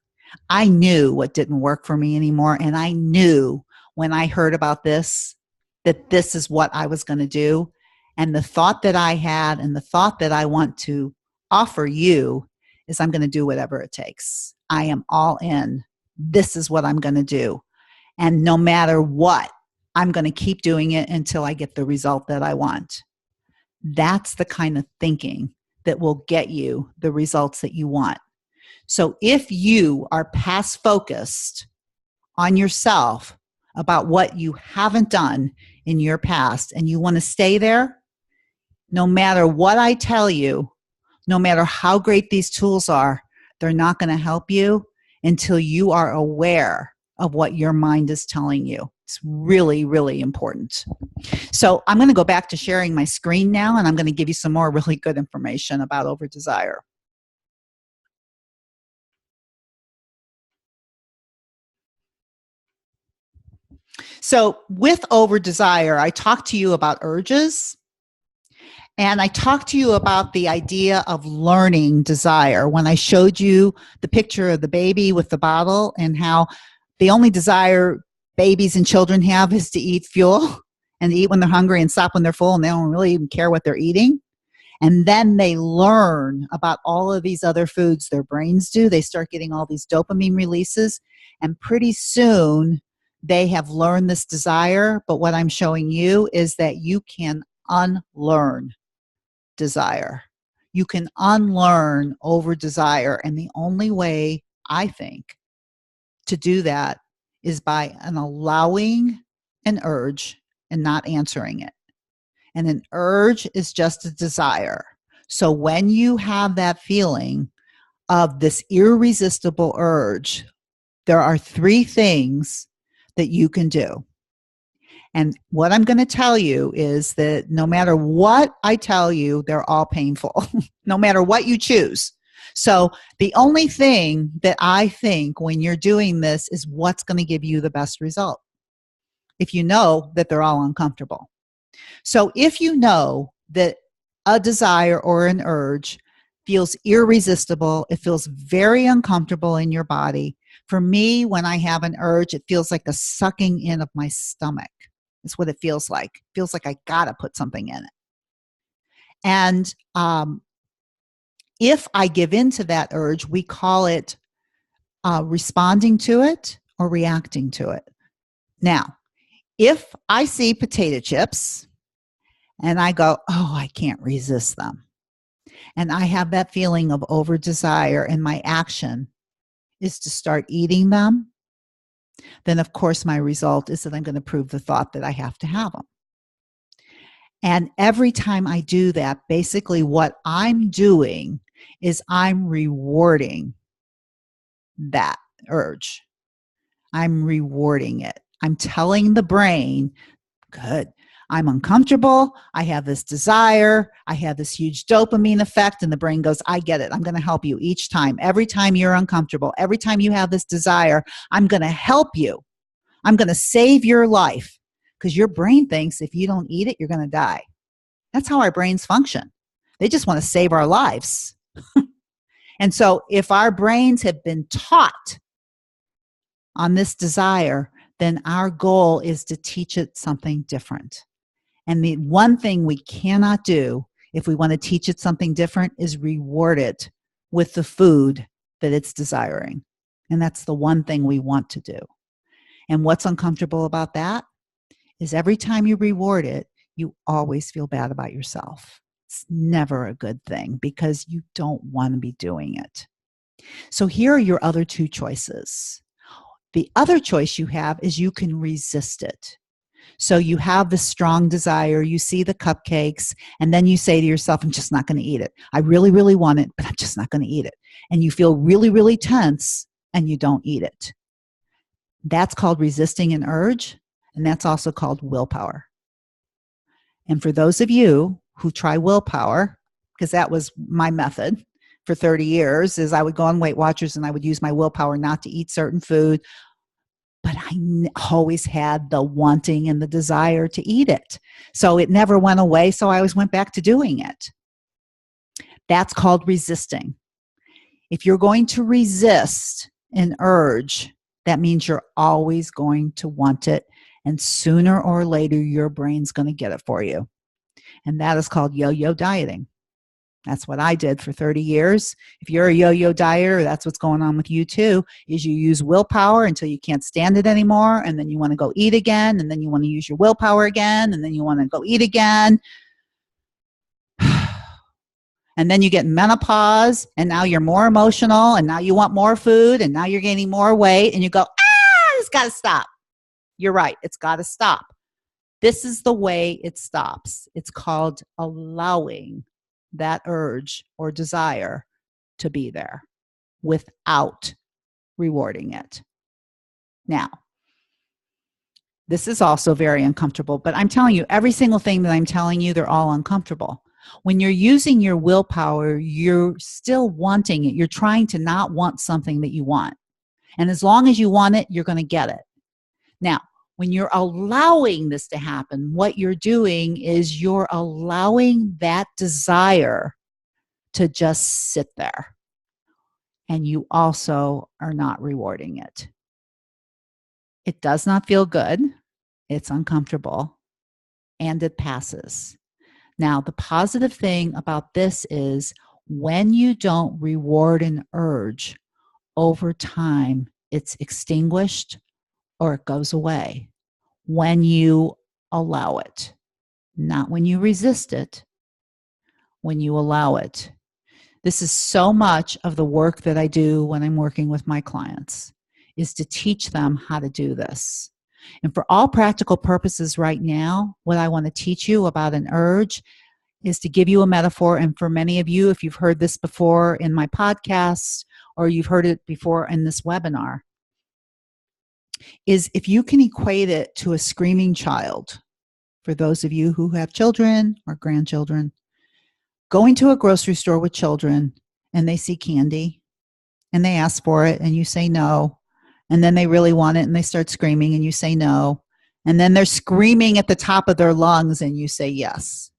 S1: I knew what didn't work for me anymore, and I knew when I heard about this that this is what I was going to do. And the thought that I had, and the thought that I want to offer you, is I'm going to do whatever it takes. I am all in this is what I'm going to do. And no matter what, I'm going to keep doing it until I get the result that I want. That's the kind of thinking that will get you the results that you want. So if you are past focused on yourself about what you haven't done in your past and you want to stay there, no matter what I tell you, no matter how great these tools are, they're not going to help you until you are aware of what your mind is telling you. It's really, really important. So I'm going to go back to sharing my screen now, and I'm going to give you some more really good information about over desire. So with over desire, I talked to you about urges. And I talked to you about the idea of learning desire when I showed you the picture of the baby with the bottle and how the only desire babies and children have is to eat fuel and to eat when they're hungry and stop when they're full, and they don't really even care what they're eating. And then they learn about all of these other foods their brains do. They start getting all these dopamine releases, and pretty soon they have learned this desire. But what I'm showing you is that you can unlearn desire. You can unlearn over desire. And the only way, I think, to do that is by allowing an urge and not answering it. And an urge is just a desire. So when you have that feeling of this irresistible urge, there are 3 things that you can do. And what I'm going to tell you is that no matter what I tell you, they're all painful, no matter what you choose. So the only thing that I think when you're doing this is what's going to give you the best result, if you know that they're all uncomfortable. So if you know that a desire or an urge feels irresistible, it feels very uncomfortable in your body. For me, when I have an urge, it feels like a sucking in of my stomach. It's what it feels like. It feels like I got to put something in it. And if I give in to that urge, we call it responding to it or reacting to it. Now, if I see potato chips and I go, oh, I can't resist them, and I have that feeling of over desire and my action is to start eating them, then of course my result is that I'm going to prove the thought that I have to have them. And every time I do that, basically what I'm doing is I'm rewarding that urge. I'm rewarding it. I'm telling the brain, good, I'm uncomfortable. I have this desire. I have this huge dopamine effect. And the brain goes, I get it. I'm going to help you each time. Every time you're uncomfortable, every time you have this desire, I'm going to help you. I'm going to save your life, because your brain thinks if you don't eat it, you're going to die. That's how our brains function. They just want to save our lives. And so if our brains have been taught on this desire, then our goal is to teach it something different. And the one thing we cannot do if we want to teach it something different is reward it with the food that it's desiring. And that's the one thing we want to do. And what's uncomfortable about that is every time you reward it, you always feel bad about yourself. It's never a good thing because you don't want to be doing it. So here are your other 2 choices. The other choice you have is you can resist it. So you have the strong desire, you see the cupcakes, and then you say to yourself, I'm just not going to eat it. I really, really want it, but I'm just not going to eat it. And you feel really, really tense and you don't eat it. That's called resisting an urge, and that's also called willpower. And for those of you who try willpower, because that was my method for 30 years, is I would go on Weight Watchers and I would use my willpower not to eat certain food, but I always had the wanting and the desire to eat it. So it never went away, so I always went back to doing it. That's called resisting. If you're going to resist an urge, that means you're always going to want it, and sooner or later your brain's going to get it for you. And that is called yo-yo dieting. That's what I did for 30 years. If you're a yo-yo dieter, that's what's going on with you too, is you use willpower until you can't stand it anymore, and then you want to go eat again, and then you want to use your willpower again, and then you want to go eat again. And then you get menopause, and now you're more emotional, and now you want more food, and now you're gaining more weight, and you go, it's got to stop. You're right. It's got to stop. This is the way it stops. It's called allowing that urge or desire to be there without rewarding it. Now, this is also very uncomfortable, but I'm telling you, every single thing that I'm telling you, they're all uncomfortable. When you're using your willpower, you're still wanting it. You're trying to not want something that you want. And as long as you want it, you're going to get it. Now, when you're allowing this to happen, what you're doing is you're allowing that desire to just sit there. And you also are not rewarding it. It does not feel good. It's uncomfortable. And it passes. Now, the positive thing about this is when you don't reward an urge, over time, it's extinguished or it goes away when you allow it, not when you resist it, when you allow it. This is so much of the work that I do when I'm working with my clients, is to teach them how to do this. And for all practical purposes right now, what I want to teach you about an urge is to give you a metaphor. And for many of you, if you've heard this before in my podcast or you've heard it before in this webinar, is if you can equate it to a screaming child, for those of you who have children or grandchildren, going to a grocery store with children and they see candy and they ask for it and you say no, and then they really want it and they start screaming and you say no, and then they're screaming at the top of their lungs and you say yes.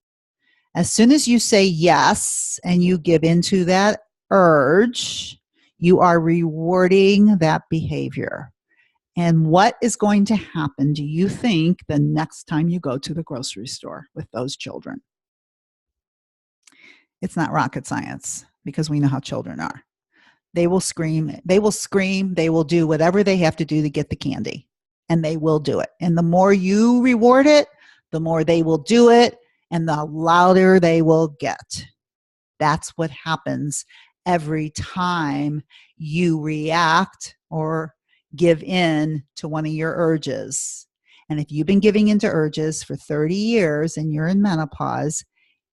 S1: As soon as you say yes and you give into that urge, you are rewarding that behavior. And what is going to happen, do you think, the next time you go to the grocery store with those children? It's not rocket science, because we know how children are. They will scream, they will do whatever they have to do to get the candy, and they will do it. And the more you reward it, the more they will do it, and the louder they will get. That's what happens every time you react or give in to one of your urges. And if you've been giving into urges for 30 years and you're in menopause,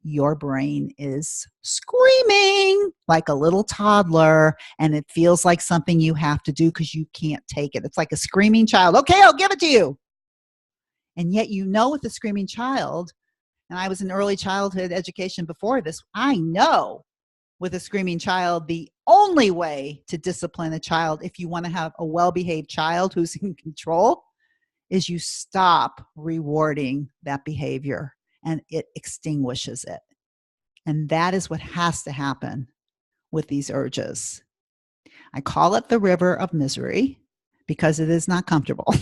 S1: your brain is screaming like a little toddler, and it feels like something you have to do because you can't take it. It's like a screaming child. Okay, I'll give it to you. And yet, with a screaming child, and I was in early childhood education before this, I know with a screaming child, the only way to discipline a child, if you want to have a well-behaved child who's in control, is you stop rewarding that behavior and it extinguishes it. And that is what has to happen with these urges. I call it the river of misery because it is not comfortable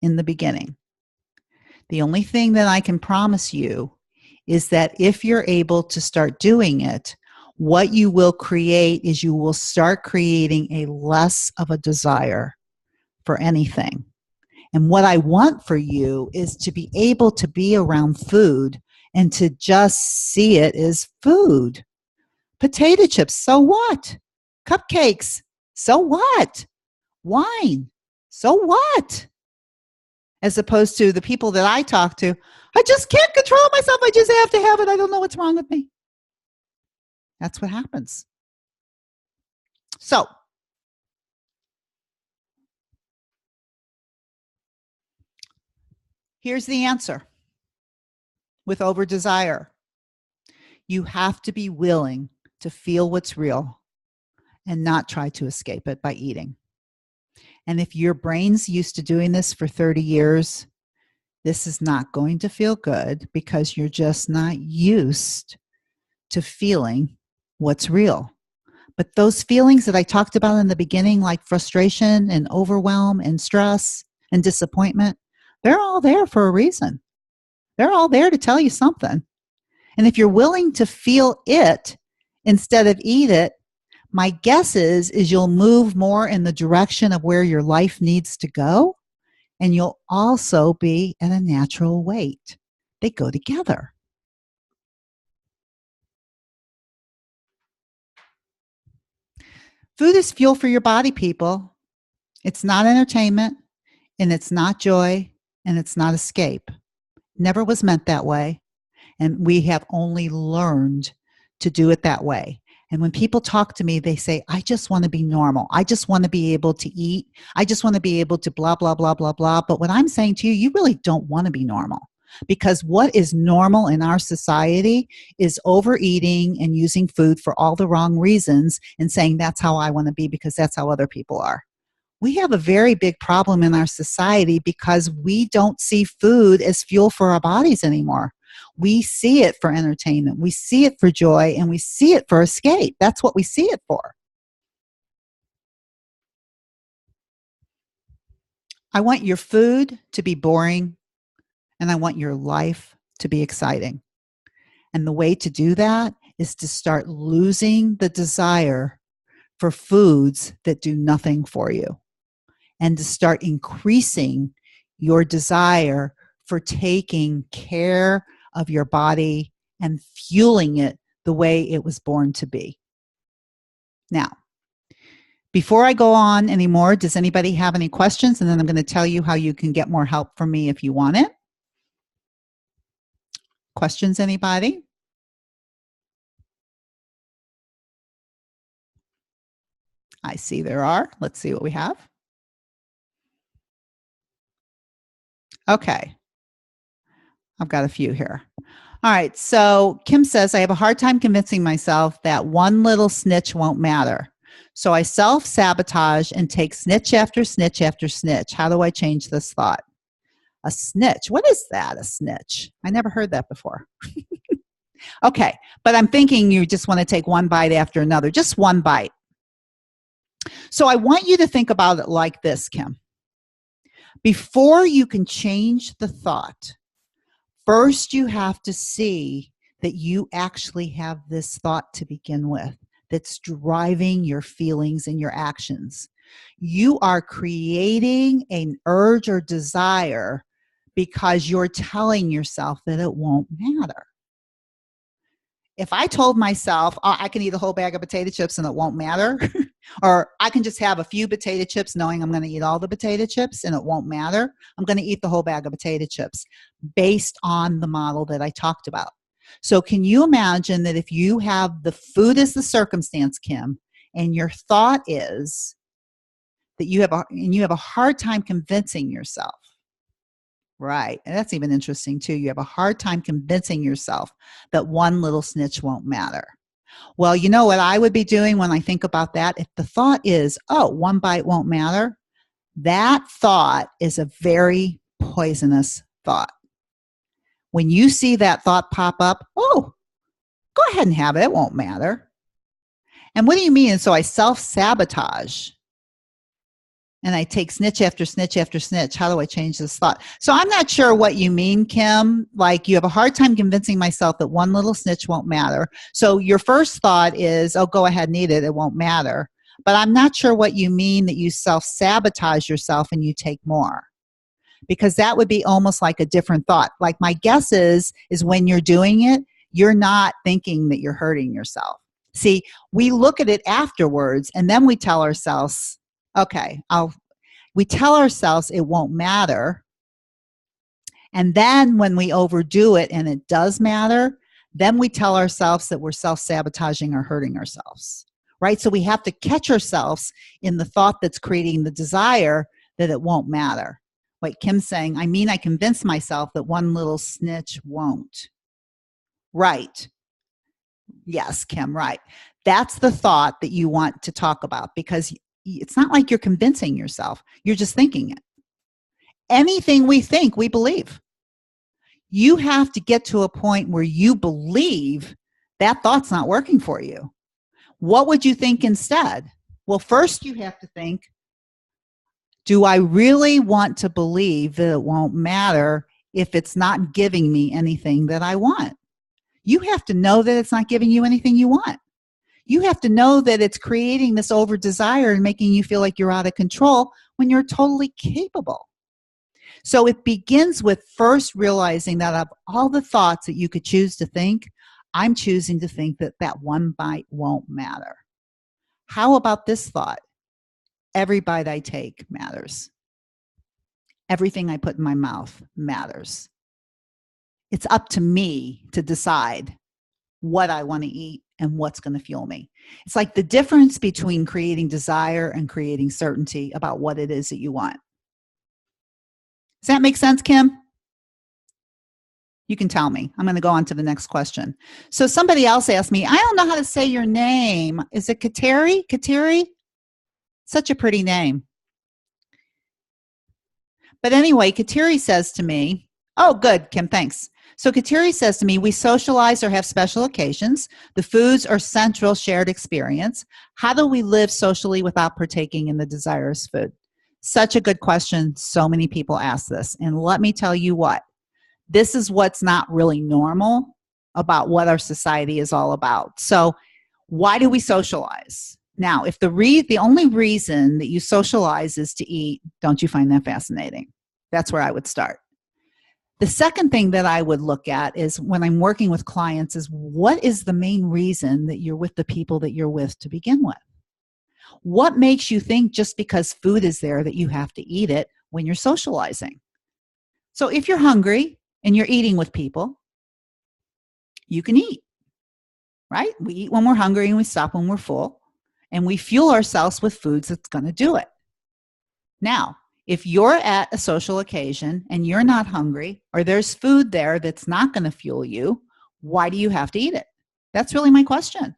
S1: in the beginning. The only thing that I can promise you is that if you're able to start doing it, what you will create is you will start creating a less of a desire for anything. And what I want for you is to be able to be around food and to just see it as food. Potato chips, so what? Cupcakes, so what? Wine, so what? As opposed to the people that I talk to, I just can't control myself. I just have to have it. I don't know what's wrong with me. That's what happens. So, here's the answer with over desire. You have to be willing to feel what's real and not try to escape it by eating. And if your brain's used to doing this for 30 years, this is not going to feel good because you're just not used to feeling what's real. But those feelings that I talked about in the beginning, like frustration and overwhelm and stress and disappointment, they're all there for a reason. They're all there to tell you something. And if you're willing to feel it instead of eat it, my guess is you'll move more in the direction of where your life needs to go, and you'll also be at a natural weight. They go together. Food is fuel for your body, people. It's not entertainment, and it's not joy, and it's not escape. Never was meant that way. And we have only learned to do it that way. And when people talk to me, they say, I just want to be normal. I just want to be able to eat. I just want to be able to blah, blah, blah, blah, blah. But what I'm saying to you, you really don't want to be normal. Because what is normal in our society is overeating and using food for all the wrong reasons and saying that's how I want to be because that's how other people are. We have a very big problem in our society because we don't see food as fuel for our bodies anymore. We see it for entertainment, we see it for joy, and we see it for escape. That's what we see it for. I want your food to be boring, and I want your life to be exciting. And the way to do that is to start losing the desire for foods that do nothing for you, and to start increasing your desire for taking care of your body and fueling it the way it was born to be. Now, before I go on anymore, does anybody have any questions? And then I'm going to tell you how you can get more help from me if you want it. Questions, anybody? I see there are. Let's see what we have. Okay. I've got a few here. All right. So Kim says, I have a hard time convincing myself that one little snitch won't matter. So I self-sabotage and take snitch after snitch after snitch. How do I change this thought? A snitch. What is that, a snitch? I never heard that before. Okay. But I'm thinking you just want to take one bite after another, just one bite. So I want you to think about it like this, Kim. Before you can change the thought, first you have to see that you actually have this thought to begin with that's driving your feelings and your actions. You are creating an urge or desire because you're telling yourself that it won't matter. If I told myself, oh, I can eat a whole bag of potato chips and it won't matter, or I can just have a few potato chips knowing I'm going to eat all the potato chips and it won't matter, I'm going to eat the whole bag of potato chips based on the model that I talked about. So can you imagine that if you have the food as the circumstance, Kim, and your thought is that you have a hard time convincing yourself. Right. And that's even interesting too. You have a hard time convincing yourself that one little snitch won't matter. Well, you know what I would be doing when I think about that? If the thought is, oh, one bite won't matter, that thought is a very poisonous thought. When you see that thought pop up, oh, go ahead and have it. It won't matter. And what do you mean? And so I self-sabotage. And I take snitch after snitch after snitch. How do I change this thought? So I'm not sure what you mean, Kim. Like you have a hard time convincing myself that one little snitch won't matter. So your first thought is, oh, go ahead and eat it. It won't matter. But I'm not sure what you mean that you self-sabotage yourself and you take more. Because that would be almost like a different thought. Like my guess is when you're doing it, you're not thinking that you're hurting yourself. See, we look at it afterwards and then we tell ourselves, okay, we tell ourselves it won't matter. And then when we overdo it and it does matter, then we tell ourselves that we're self-sabotaging or hurting ourselves, right? So we have to catch ourselves in the thought that's creating the desire that it won't matter. Like Kim's saying, I convince myself that one little snitch won't. Right. Yes, Kim, right. That's the thought that you want to talk about because it's not like you're convincing yourself. You're just thinking it. Anything we think, we believe. You have to get to a point where you believe that thought's not working for you. What would you think instead? Well, first you have to think, do I really want to believe that it won't matter if it's not giving me anything that I want? You have to know that it's not giving you anything you want. You have to know that it's creating this over desire and making you feel like you're out of control when you're totally capable. So it begins with first realizing that of all the thoughts that you could choose to think, I'm choosing to think that that one bite won't matter. How about this thought? Every bite I take matters. Everything I put in my mouth matters. It's up to me to decide what I want to eat and what's going to fuel me. It's like the difference between creating desire and creating certainty about what it is that you want. Does that make sense, Kim? You can tell me. I'm going to go on to the next question. So somebody else asked me, I don't know how to say your name. Is it Kateri? Kateri? Such a pretty name. But anyway, Kateri says to me, oh, good, Kim, thanks. So Kateri says to me, we socialize or have special occasions. The foods are central shared experience. How do we live socially without partaking in the desirous food? Such a good question. So many people ask this. And let me tell you what, this is what's not really normal about what our society is all about. So why do we socialize? Now, if the only reason that you socialize is to eat, don't you find that fascinating? That's where I would start. The second thing that I would look at is when I'm working with clients is what is the main reason that you're with the people that you're with to begin with? What makes you think just because food is there that you have to eat it when you're socializing? So if you're hungry and you're eating with people, you can eat, right? We eat when we're hungry and we stop when we're full, and we fuel ourselves with foods that's going to do it. Now, if you're at a social occasion and you're not hungry or there's food there that's not going to fuel you, why do you have to eat it? That's really my question.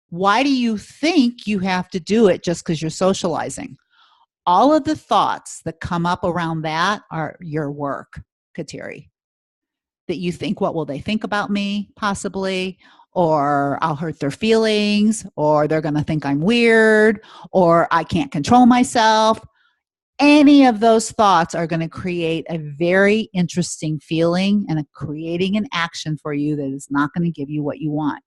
S1: Why do you think you have to do it just because you're socializing? All of the thoughts that come up around that are your work, Kateri. That you think, what will they think about me, possibly? Or I'll hurt their feelings, or they're going to think I'm weird, or I can't control myself. Any of those thoughts are going to create a very interesting feeling and creating an action for you that is not going to give you what you want.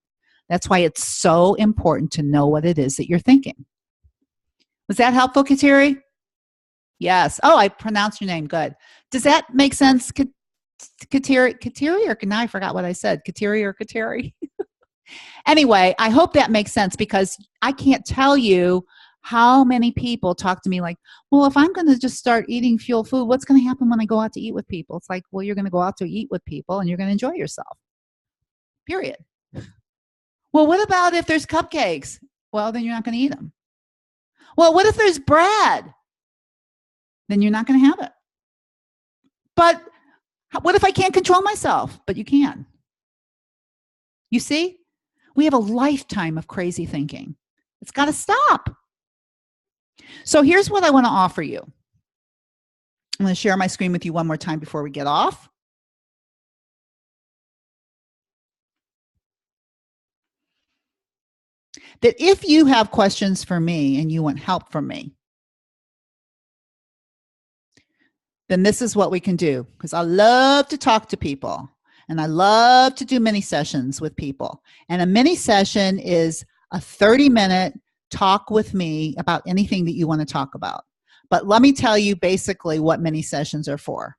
S1: That's why it's so important to know what it is that you're thinking. Was that helpful, Kateri? Yes. Oh, I pronounced your name. Good. Does that make sense, Kateri? Or now I forgot what I said. Kateri or Kateri? Anyway, I hope that makes sense because I can't tell you how many people talk to me like, well, if I'm going to just start eating fuel food, what's going to happen when I go out to eat with people? It's like, well, you're going to go out to eat with people and you're going to enjoy yourself. Period. Well, what about if there's cupcakes? Well, then you're not going to eat them. Well, what if there's bread? Then you're not going to have it. But what if I can't control myself? But you can. You see? We have a lifetime of crazy thinking. It's got to stop. So here's what I want to offer you. I'm going to share my screen with you one more time before we get off. That if you have questions for me and you want help from me, then this is what we can do. Because I love to talk to people and I love to do mini sessions with people. And a mini session is a 30-minute talk with me about anything that you want to talk about. But let me tell you basically what mini sessions are for.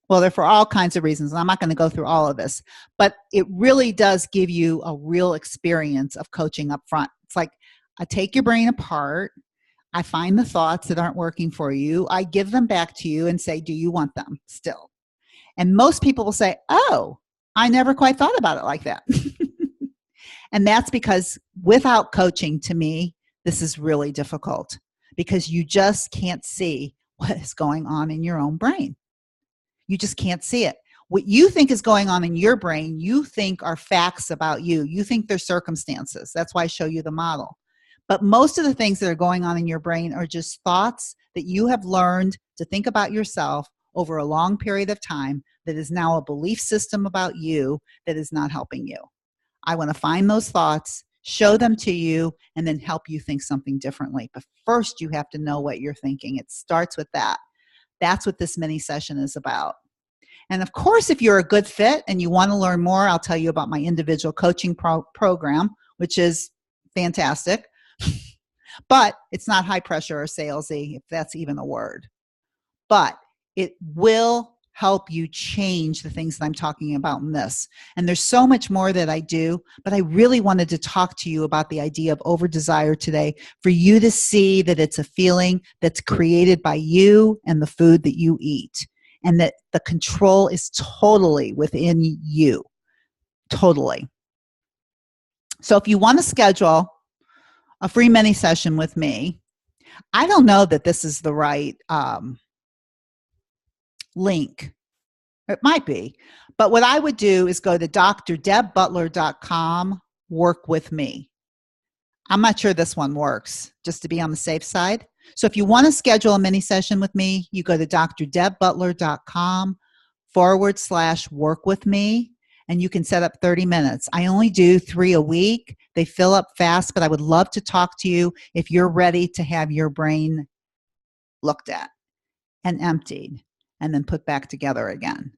S1: Well, they're for all kinds of reasons, and I'm not going to go through all of this, but it really does give you a real experience of coaching up front. It's like I take your brain apart, I find the thoughts that aren't working for you, I give them back to you and say, do you want them still? And most people will say, oh, I never quite thought about it like that. And that's because without coaching, to me, this is really difficult because you just can't see what is going on in your own brain. You just can't see it. What you think is going on in your brain, you think are facts about you. You think they're circumstances. That's why I show you the model. But most of the things that are going on in your brain are just thoughts that you have learned to think about yourself over a long period of time that is now a belief system about you that is not helping you. I want to find those thoughts, show them to you, and then help you think something differently. But first, you have to know what you're thinking. It starts with that. That's what this mini session is about. And of course, if you're a good fit and you want to learn more, I'll tell you about my individual coaching program, which is fantastic. But it's not high pressure or salesy, if that's even a word. But it will help you change the things that I'm talking about in this. And there's so much more that I do, but I really wanted to talk to you about the idea of over desire today for you to see that it's a feeling that's created by you and the food that you eat, and that the control is totally within you. Totally. So if you want to schedule a free mini session with me, I don't know that this is the right link. It might be. But what I would do is go to drdebbutler.com, work with me. I'm not sure this one works, just to be on the safe side. So if you want to schedule a mini session with me, you go to drdebbutler.com/work with me, and you can set up 30 minutes. I only do 3 a week. They fill up fast, but I would love to talk to you if you're ready to have your brain looked at and emptied and then put back together again.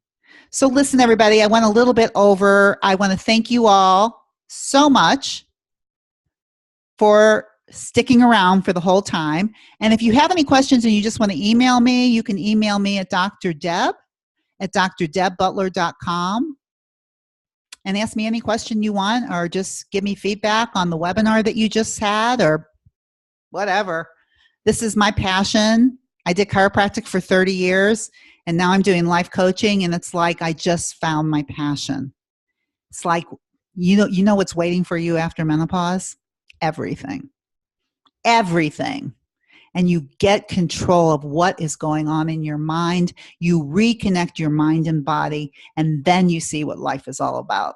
S1: So listen, everybody, I went a little bit over. I want to thank you all so much for sticking around for the whole time. And if you have any questions and you just want to email me, you can email me at drdeb@drdebbutler.com and ask me any question you want, or just give me feedback on the webinar that you just had, or whatever. This is my passion. I did chiropractic for 30 years, and now I'm doing life coaching, and it's like I just found my passion. It's like, you know what's waiting for you after menopause? Everything. Everything. And you get control of what is going on in your mind. You reconnect your mind and body, and then you see what life is all about.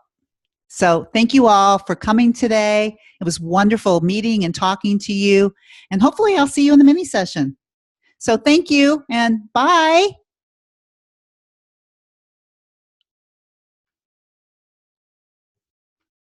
S1: So thank you all for coming today. It was wonderful meeting and talking to you, and hopefully I'll see you in the mini session. So thank you, and bye.